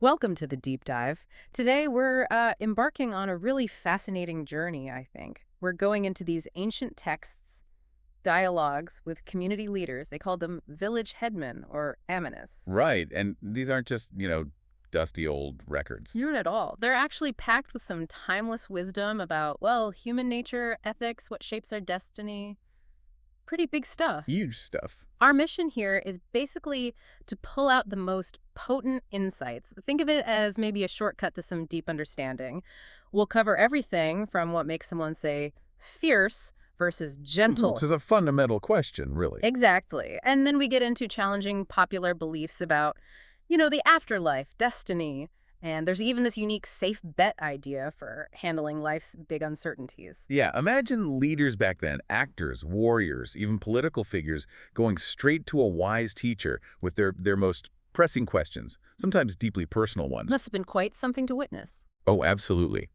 Welcome to the deep dive. Today we're embarking on a really fascinating journey, I think. We're going into these ancient texts, dialogues with community leaders. They call them village headmen or amonis. Right, and these aren't just, dusty old records. Not at all. They're actually packed with some timeless wisdom about, well, human nature, ethics, what shapes our destiny. Pretty big stuff. Huge stuff. Our mission here is basically to pull out the most potent insights. Think of it as maybe a shortcut to some deep understanding. We'll cover everything from what makes someone, say, fierce versus gentle. Which is a fundamental question, really. Exactly. And then we get into challenging popular beliefs about, the afterlife, destiny, and there's even this unique safe bet idea for handling life's big uncertainties. Yeah, imagine leaders back then, actors, warriors, even political figures, going straight to a wise teacher with their most pressing questions, sometimes deeply personal ones. Must have been quite something to witness. Oh, absolutely.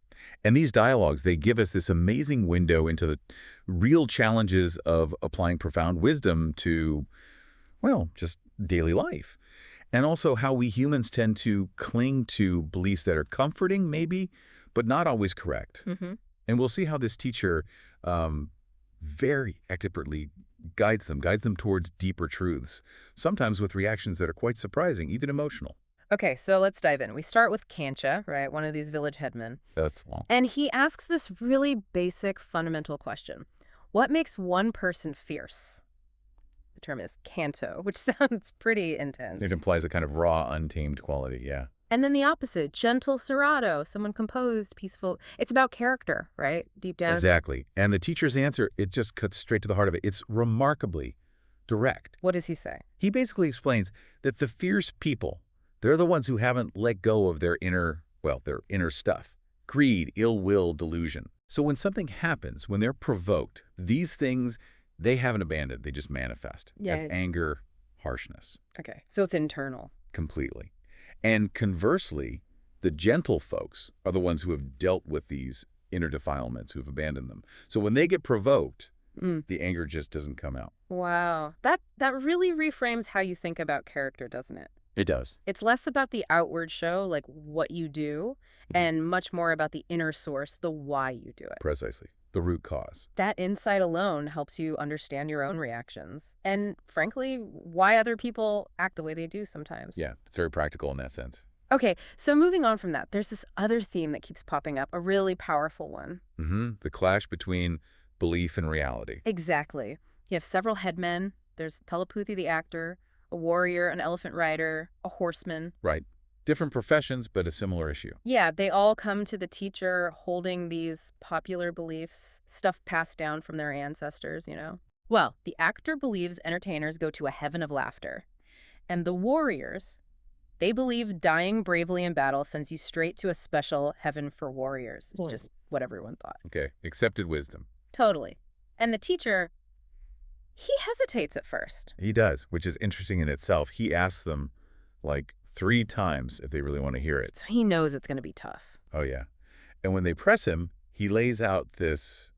And these dialogues, they give us this amazing window into the real challenges of applying profound wisdom to, well, just daily life. And also how we humans tend to cling to beliefs that are comforting, maybe, but not always correct. And we'll see how this teacher very expertly guides them towards deeper truths, sometimes with reactions that are quite surprising, even emotional. Okay, so let's dive in. We start with Kancha, right, one of these village headmen. That's long. And he asks this really basic, fundamental question. What makes one person fierce? The term is canto, which sounds pretty intense. It implies a kind of raw, untamed quality, yeah. And then the opposite, gentle serato, someone composed, peaceful. It's about character, right? Deep down. Exactly. And the teacher's answer, it just cuts straight to the heart of it. It's remarkably direct. What does he say? He basically explains that the fierce people, they're the ones who haven't let go of their inner stuff. Greed, ill will, delusion. So when something happens, when they're provoked, these things, they haven't abandoned. They just manifest as anger, harshness. Okay, so it's internal. Completely. And conversely, the gentle folks are the ones who have dealt with these inner defilements, who've abandoned them. So when they get provoked, the anger just doesn't come out. Wow. That really reframes how you think about character, doesn't it? It does. It's less about the outward show, like what you do, and much more about the inner source, the why you do it. Precisely. The root cause. That insight alone helps you understand your own reactions and, frankly, why other people act the way they do sometimes. Yeah, it's very practical in that sense. Okay, so moving on from that, there's this other theme that keeps popping up, a really powerful one. The clash between belief and reality. Exactly. You have several headmen. There's Telepathy the actor, a warrior, an elephant rider, a horseman. Right. Different professions, but a similar issue. Yeah, they all come to the teacher holding these popular beliefs, stuff passed down from their ancestors, Well, the actor believes entertainers go to a heaven of laughter. And the warriors, they believe dying bravely in battle sends you straight to a special heaven for warriors. It's just what everyone thought. Okay, accepted wisdom. Totally. And the teacher, he hesitates at first. He does, which is interesting in itself. He asks them, 3 times if they really want to hear it. So he knows it's going to be tough. Oh, yeah. And when they press him, he lays out this,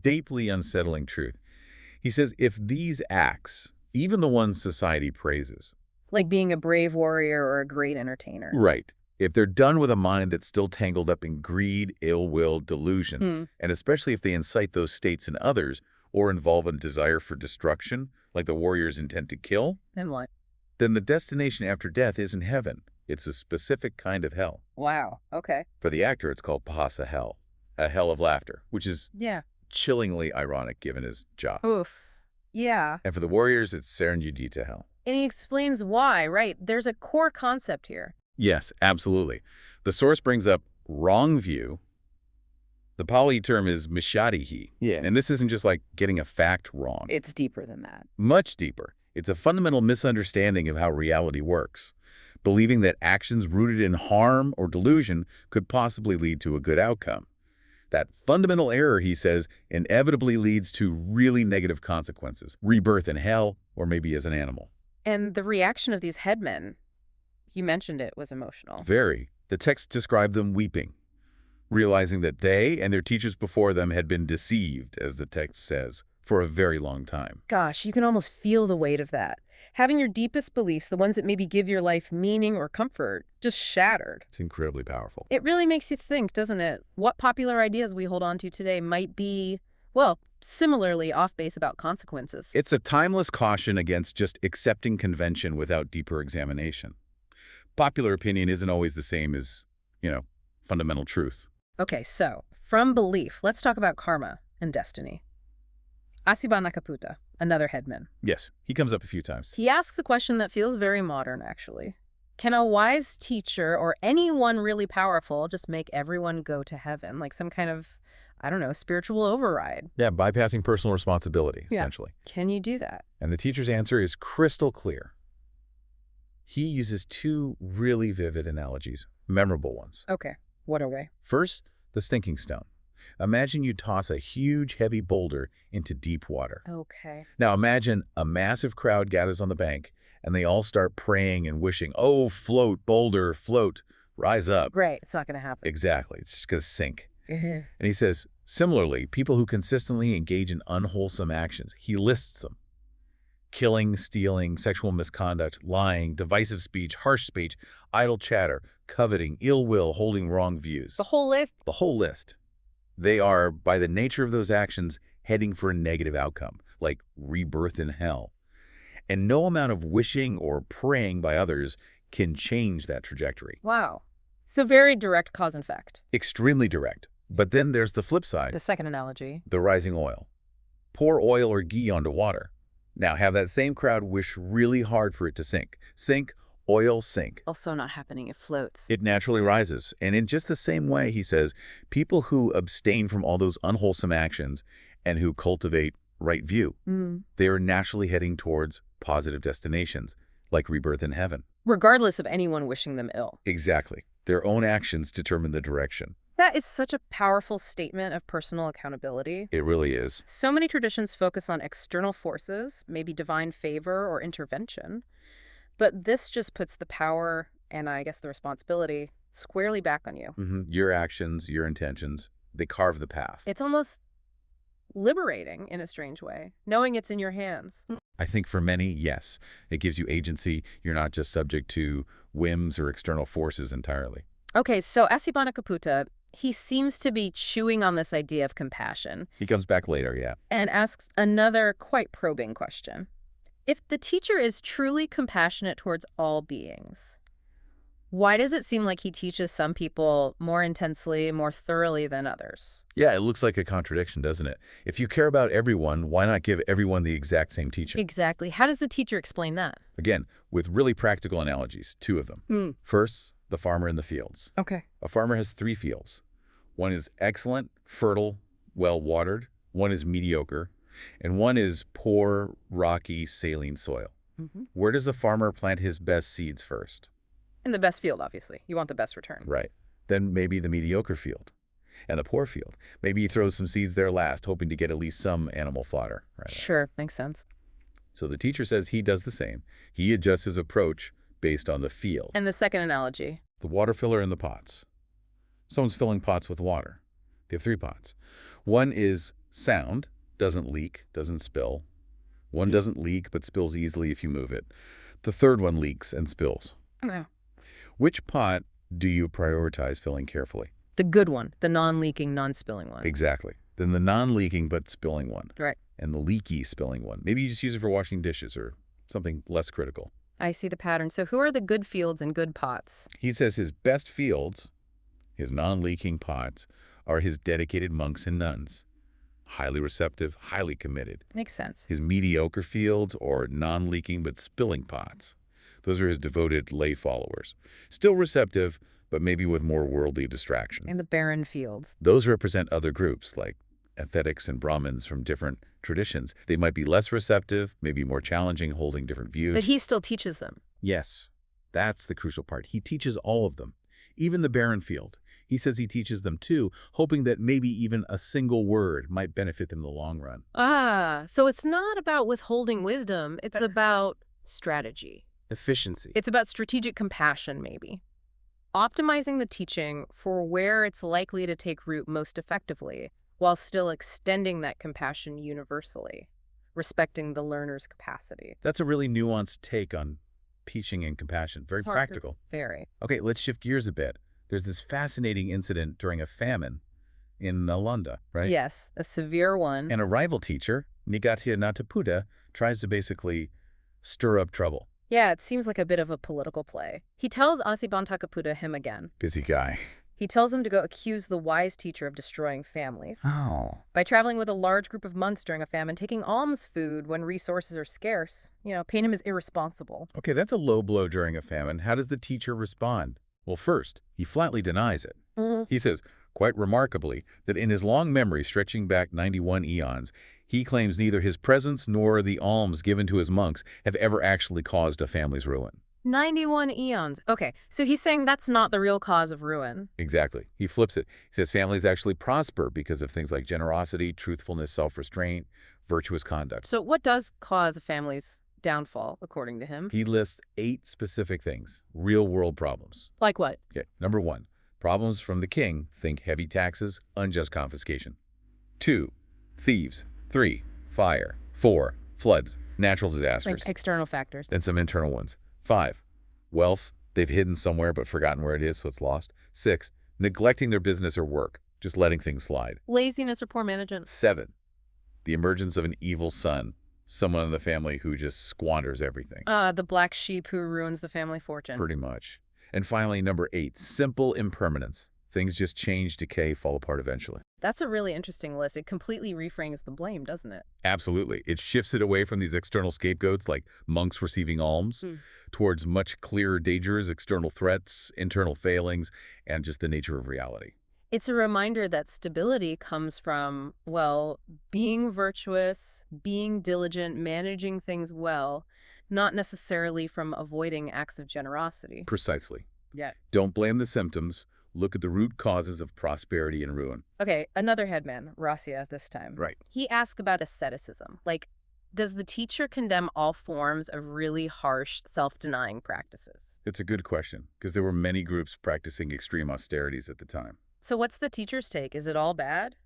deeply unsettling truth. He says, if these acts, even the ones society praises. Like being a brave warrior or a great entertainer. Right. If they're done with a mind that's still tangled up in greed, ill will, delusion, and especially if they incite those states in others or involve a desire for destruction, like the warrior's intent to kill. Then what? Then the destination after death isn't heaven. It's a specific kind of hell. Wow. Okay. For the actor, it's called Pahasa hell, a hell of laughter, which is chillingly ironic given his job. Oof. Yeah. And for the warriors, it's serenity hell. And he explains why, right? There's a core concept here. Yes, absolutely. The source brings up wrong view. The Pali term is mishadihi. Yeah. And this isn't just like getting a fact wrong. It's deeper than that. Much deeper. It's a fundamental misunderstanding of how reality works, believing that actions rooted in harm or delusion could possibly lead to a good outcome. That fundamental error, he says, inevitably leads to really negative consequences, rebirth in hell, or maybe as an animal. And the reaction of these headmen, you mentioned it, was emotional. Very. The text described them weeping, realizing that they and their teachers before them had been deceived, as the text says, for a very long time. Gosh, you can almost feel the weight of that. Having your deepest beliefs, the ones that maybe give your life meaning or comfort, just shattered. It's incredibly powerful. It really makes you think, doesn't it? What popular ideas we hold on to today might be, well, similarly off base about consequences. It's a timeless caution against just accepting convention without deeper examination. Popular opinion isn't always the same as, fundamental truth. Okay, so from belief, let's talk about karma and destiny. Asibana another headman. Yes, he comes up a few times. He asks a question that feels very modern, actually. Can a wise teacher or anyone really powerful just make everyone go to heaven? Like some kind of, I don't know, spiritual override? Yeah, bypassing personal responsibility, essentially. Can you do that? And the teacher's answer is crystal clear. He uses two really vivid analogies, memorable ones. Okay, what are they? First, the stinking stone. Imagine you toss a huge, heavy boulder into deep water. Okay. Now imagine a massive crowd gathers on the bank, and they all start praying and wishing, oh, float, boulder, float, rise up. Great, it's not going to happen. Exactly, it's just going to sink. And he says, similarly, people who consistently engage in unwholesome actions, he lists them. Killing, stealing, sexual misconduct, lying, divisive speech, harsh speech, idle chatter, coveting, ill will, holding wrong views. The whole list? The whole list. They are, by the nature of those actions, heading for a negative outcome, like rebirth in hell. And no amount of wishing or praying by others can change that trajectory. Wow. So very direct cause and effect. Extremely direct. But then there's the flip side. The second analogy. The rising oil. Pour oil or ghee onto water. Now have that same crowd wish really hard for it to sink. Sink, oil, sink. Also not happening, it floats. It naturally rises. And in just the same way, he says, people who abstain from all those unwholesome actions and who cultivate right view, they are naturally heading towards positive destinations, like rebirth in heaven. Regardless of anyone wishing them ill. Exactly. Their own actions determine the direction. That is such a powerful statement of personal accountability. It really is. So many traditions focus on external forces, maybe divine favor or intervention. But this just puts the power and I guess the responsibility squarely back on you. Your actions, your intentions, they carve the path. It's almost liberating in a strange way, knowing it's in your hands. I think for many, yes. It gives you agency. You're not just subject to whims or external forces entirely. Okay, so Asibana he seems to be chewing on this idea of compassion. He comes back later, yeah. And asks another quite probing question. If the teacher is truly compassionate towards all beings, why does it seem like he teaches some people more intensely, more thoroughly than others? Yeah, it looks like a contradiction, doesn't it? If you care about everyone, why not give everyone the exact same teaching? Exactly. How does the teacher explain that? Again, with really practical analogies, two of them. First, the farmer in the fields. Okay. A farmer has 3 fields. One is excellent, fertile, well-watered. One is mediocre. And one is poor, rocky, saline soil. Where does the farmer plant his best seeds first? In the best field, obviously. You want the best return. Right. Then maybe the mediocre field. And the poor field. Maybe he throws some seeds there last, hoping to get at least some animal fodder. Right. Sure, makes sense. So the teacher says he does the same. He adjusts his approach based on the field. And the second analogy? The water filler in the pots. Someone's filling pots with water. They have 3 pots. One is sound, doesn't leak, doesn't spill. One doesn't leak but spills easily if you move it. The third one leaks and spills. No. Which pot do you prioritize filling carefully? The good one, the non-leaking, non-spilling one. Exactly. Then the non-leaking but spilling one. Right. And the leaky spilling one. Maybe you just use it for washing dishes or something less critical. I see the pattern. So who are the good fields and good pots? He says his best fields, his non-leaking pots, are his dedicated monks and nuns. Highly receptive, highly committed. Makes sense. His mediocre fields, or non-leaking but spilling pots. Those are his devoted lay followers. Still receptive, but maybe with more worldly distractions. And the barren fields. Those represent other groups, like ascetics and Brahmins from different traditions. They might be less receptive, maybe more challenging, holding different views. But he still teaches them. Yes, that's the crucial part. He teaches all of them, even the barren field. He says he teaches them too, hoping that maybe even a single word might benefit them in the long run. Ah, so it's not about withholding wisdom. It's about strategy. Efficiency. It's about strategic compassion, maybe. Optimizing the teaching for where it's likely to take root most effectively, while still extending that compassion universally. respecting the learner's capacity. That's a really nuanced take on teaching and compassion. Very practical. Very. Okay, let's shift gears a bit. There's this fascinating incident during a famine in Nalanda, right? Yes, a severe one. And a rival teacher, Nātaputta, tries to basically stir up trouble. Yeah, it seems like a bit of a political play. He tells Asibantakapputta him again. Busy guy. He tells him to go accuse the wise teacher of destroying families. Oh. By traveling with a large group of monks during a famine, taking alms food when resources are scarce, paint him as irresponsible. Okay, that's a low blow during a famine. How does the teacher respond? Well, first, he flatly denies it. He says, quite remarkably, that in his long memory stretching back 91 eons, he claims neither his presence nor the alms given to his monks have ever actually caused a family's ruin. 91 eons. Okay, so he's saying that's not the real cause of ruin. Exactly. He flips it. He says families actually prosper because of things like generosity, truthfulness, self-restraint, virtuous conduct. So what does cause a family's downfall, according to him? He lists 8 specific things, real-world problems. Like what? Okay, number 1, problems from the king. Think heavy taxes, unjust confiscation. 2, thieves. 3, fire. 4, floods, natural disasters. Like external factors. Then some internal ones. 5, wealth. They've hidden somewhere but forgotten where it is, so it's lost. 6, neglecting their business or work, just letting things slide. Laziness or poor management. 7, the emergence of an evil son, someone in the family who just squanders everything. The black sheep who ruins the family fortune. Pretty much. And finally, number 8, simple impermanence. Things just change, decay, fall apart eventually. That's a really interesting list. It completely reframes the blame, doesn't it? Absolutely. It shifts it away from these external scapegoats like monks receiving alms towards much clearer dangers, external threats, internal failings, and just the nature of reality. It's a reminder that stability comes from, well, being virtuous, being diligent, managing things well, not necessarily from avoiding acts of generosity. Precisely. Yeah. Don't blame the symptoms. Look at the root causes of prosperity and ruin. Okay, another headman, Rasya this time. Right. He asked about asceticism. Like, does the teacher condemn all forms of really harsh, self-denying practices? It's a good question, because there were many groups practicing extreme austerities at the time. So what's the teacher's take? Is it all bad?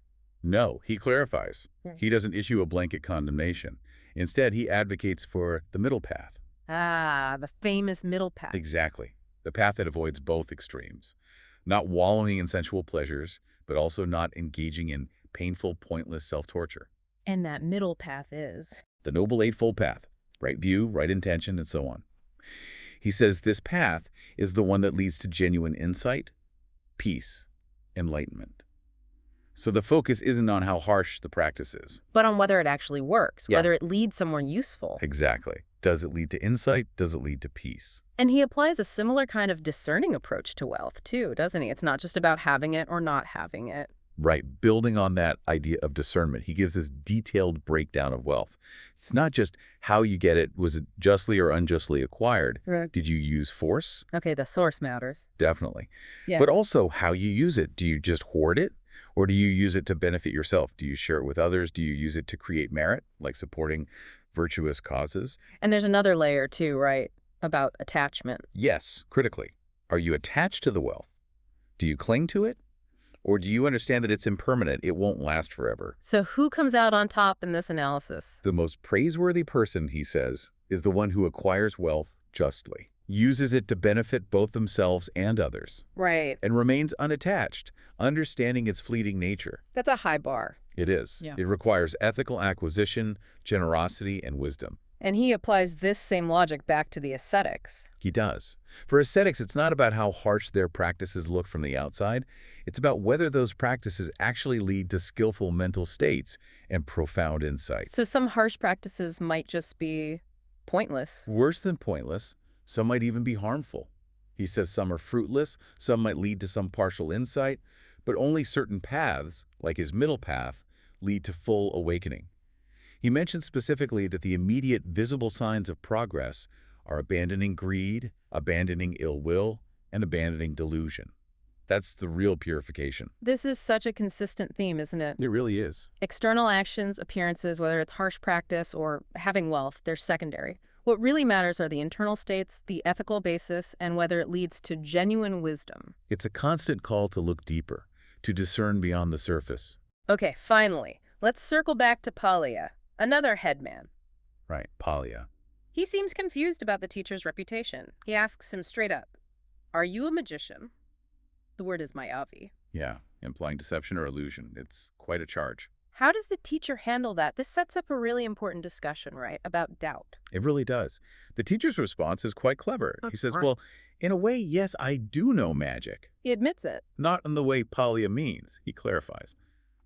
No, he clarifies. He doesn't issue a blanket condemnation. Instead, he advocates for the middle path. Ah, the famous middle path. Exactly. The path that avoids both extremes. Not wallowing in sensual pleasures, but also not engaging in painful, pointless self-torture. And that middle path is? The Noble Eightfold Path. Right view, right intention, and so on. He says this path is the one that leads to genuine insight, peace, enlightenment. So the focus isn't on how harsh the practice is. But on whether it actually works, Yeah. whether it leads somewhere useful. Exactly. Does it lead to insight? Does it lead to peace? And he applies a similar kind of discerning approach to wealth, too, doesn't he? It's not just about having it or not having it. Right. Building on that idea of discernment, he gives this detailed breakdown of wealth. It's not just how you get it. Was it justly or unjustly acquired? Right. Did you use force? Okay, the source matters. Definitely. Yeah. But also how you use it. Do you just hoard it? Or do you use it to benefit yourself? Do you share it with others? Do you use it to create merit, like supporting virtuous causes? And there's another layer, too, right? About attachment. Yes, critically. Are you attached to the wealth? Do you cling to it? Or do you understand that it's impermanent, it won't last forever? So who comes out on top in this analysis? The most praiseworthy person, he says, is the one who acquires wealth justly, uses it to benefit both themselves and others, Right. and remains unattached, understanding its fleeting nature. That's a high bar. It is. Yeah. It requires ethical acquisition, generosity, and wisdom. And he applies this same logic back to the ascetics. He does. For ascetics, it's not about how harsh their practices look from the outside. It's about whether those practices actually lead to skillful mental states and profound insight. So some harsh practices might just be pointless. Worse than pointless, some might even be harmful. He says some are fruitless, some might lead to some partial insight, but only certain paths, like his middle path, lead to full awakening. He mentions specifically that the immediate visible signs of progress are abandoning greed, abandoning ill will, and abandoning delusion. That's the real purification. This is such a consistent theme, isn't it? It really is. External actions, appearances, whether it's harsh practice or having wealth, they're secondary. What really matters are the internal states, the ethical basis, and whether it leads to genuine wisdom. It's a constant call to look deeper, to discern beyond the surface. Okay, finally, let's circle back to Pali. Another headman. Right, Pali. He seems confused about the teacher's reputation. He asks him straight up, "Are you a magician?" The word is mayavi. Yeah, implying deception or illusion. It's quite a charge. How does the teacher handle that? This sets up a really important discussion, right, about doubt. It really does. The teacher's response is quite clever. He says, Right. well, in a way, yes, I do know magic. He admits it. Not in the way Pali means, he clarifies.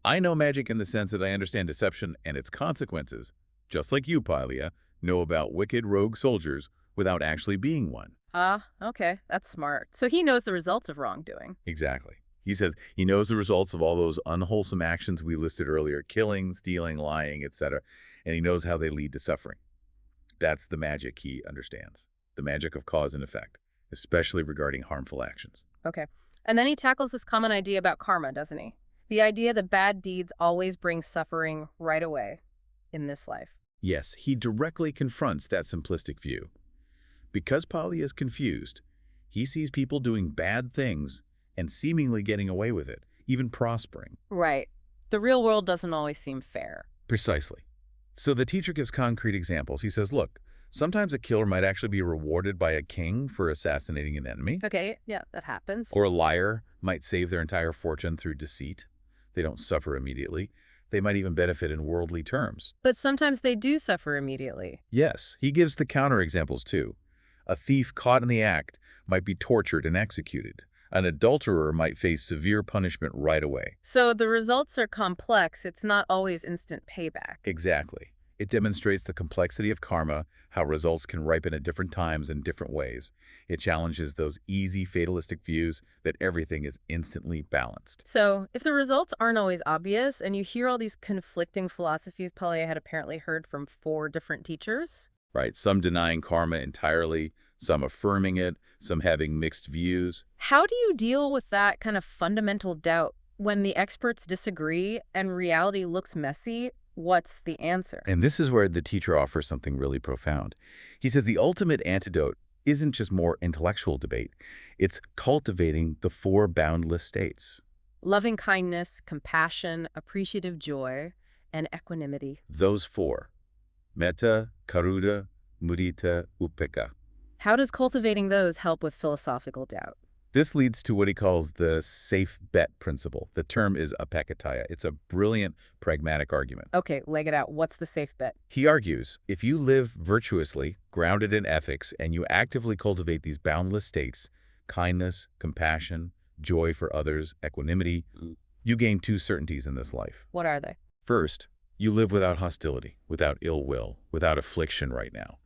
I know magic in the sense that I understand deception and its consequences, just like you, Pali, know about wicked rogue soldiers without actually being one. Ah, okay, that's smart. So he knows the results of wrongdoing. Exactly. He says he knows the results of all those unwholesome actions we listed earlier, killing, stealing, lying, etc., and he knows how they lead to suffering. That's the magic he understands, the magic of cause and effect, especially regarding harmful actions. Okay. And then he tackles this common idea about karma, doesn't he? The idea that bad deeds always bring suffering right away in this life. Yes, he directly confronts that simplistic view. Because Pali is confused, he sees people doing bad things and seemingly getting away with it, even prospering. Right. The real world doesn't always seem fair. Precisely. So the teacher gives concrete examples. He says, look, sometimes a killer might actually be rewarded by a king for assassinating an enemy, Okay, yeah, that happens. or a liar might save their entire fortune through deceit. They don't suffer immediately. They might even benefit in worldly terms. But sometimes they do suffer immediately. Yes, he gives the counterexamples too. A thief caught in the act might be tortured and executed. An adulterer might face severe punishment right away. So the results are complex. It's not always instant payback. Exactly. It demonstrates the complexity of karma, how results can ripen at different times in different ways. It challenges those easy fatalistic views that everything is instantly balanced. So if the results aren't always obvious, and you hear all these conflicting philosophies Pali had apparently heard from 4 different teachers, Right? Some denying karma entirely, some affirming it, some having mixed views. how do you deal with that kind of fundamental doubt when the experts disagree and reality looks messy? What's the answer? And this is where the teacher offers something really profound. He says the ultimate antidote isn't just more intellectual debate. It's cultivating the 4 boundless states. Loving kindness, compassion, appreciative joy, and equanimity. Those 4. Metta, Karuna, Mudita, Upekkha. How does cultivating those help with philosophical doubt? This leads to what he calls the safe bet principle. The term is apekataya. It's a brilliant, pragmatic argument. Okay, leg it out. What's the safe bet? He argues, if you live virtuously, grounded in ethics, and you actively cultivate these boundless states, kindness, compassion, joy for others, equanimity, you gain 2 certainties in this life. What are they? First, you live without hostility, without ill will, without affliction right now.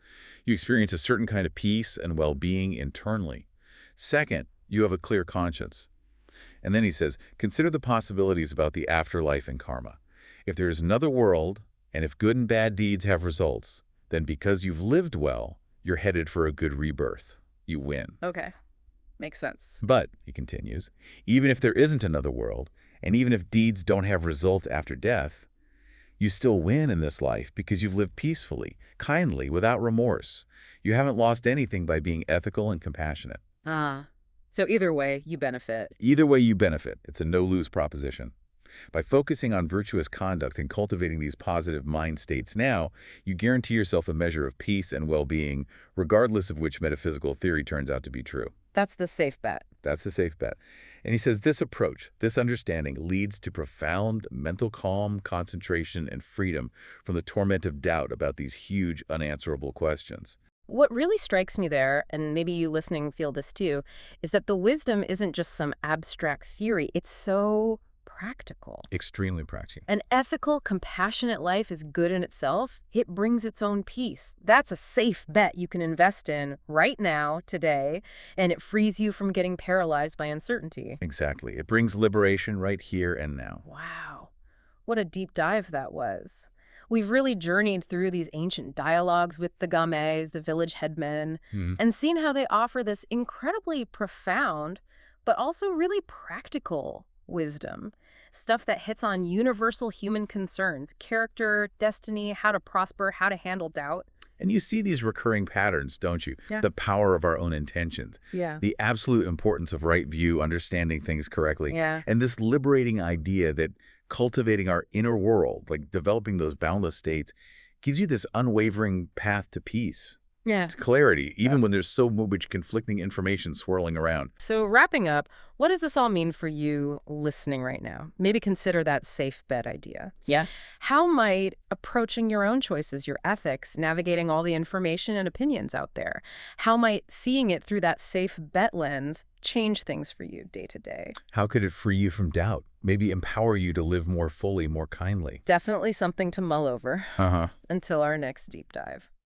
You experience a certain kind of peace and well-being internally. Second, you have a clear conscience. And then he says, consider the possibilities about the afterlife and karma. If there is another world, and if good and bad deeds have results, then because you've lived well, you're headed for a good rebirth. You win. Okay, makes sense. But, he continues, even if there isn't another world, and even if deeds don't have results after death, you still win in this life because you've lived peacefully, kindly, without remorse. You haven't lost anything by being ethical and compassionate. So either way, you benefit. Either way you benefit. It's a no-lose proposition. By focusing on virtuous conduct and cultivating these positive mind states now, you guarantee yourself a measure of peace and well-being, regardless of which metaphysical theory turns out to be true. That's the safe bet. That's the safe bet. And he says this approach, this understanding, leads to profound mental calm, concentration, and freedom from the torment of doubt about these huge, unanswerable questions. What really strikes me there, and maybe you listening feel this too, is that the wisdom isn't just some abstract theory. It's so practical. Extremely practical. An ethical, compassionate life is good in itself. It brings its own peace. That's a safe bet you can invest in right now, today, and it frees you from getting paralyzed by uncertainty. Exactly. It brings liberation right here and now. Wow. What a deep dive that was. We've really journeyed through these ancient dialogues with the Gāmaṇīs, the village headmen, and seen how they offer this incredibly profound, but also really practical wisdom. Stuff that hits on universal human concerns, character, destiny, how to prosper, how to handle doubt. And you see these recurring patterns, don't you? Yeah. The power of our own intentions. Yeah. The absolute importance of right view, understanding things correctly. Yeah. And this liberating idea that cultivating our inner world, like developing those boundless states, gives you this unwavering path to peace. Yeah. It's clarity, even when there's so much conflicting information swirling around. So wrapping up, what does this all mean for you listening right now? Maybe consider that safe bet idea. Yeah. How might approaching your own choices, your ethics, navigating all the information and opinions out there, how might seeing it through that safe bet lens change things for you day to day? How could it free you from doubt? Maybe empower you to live more fully, more kindly? Definitely something to mull over Uh-huh. until our next deep dive.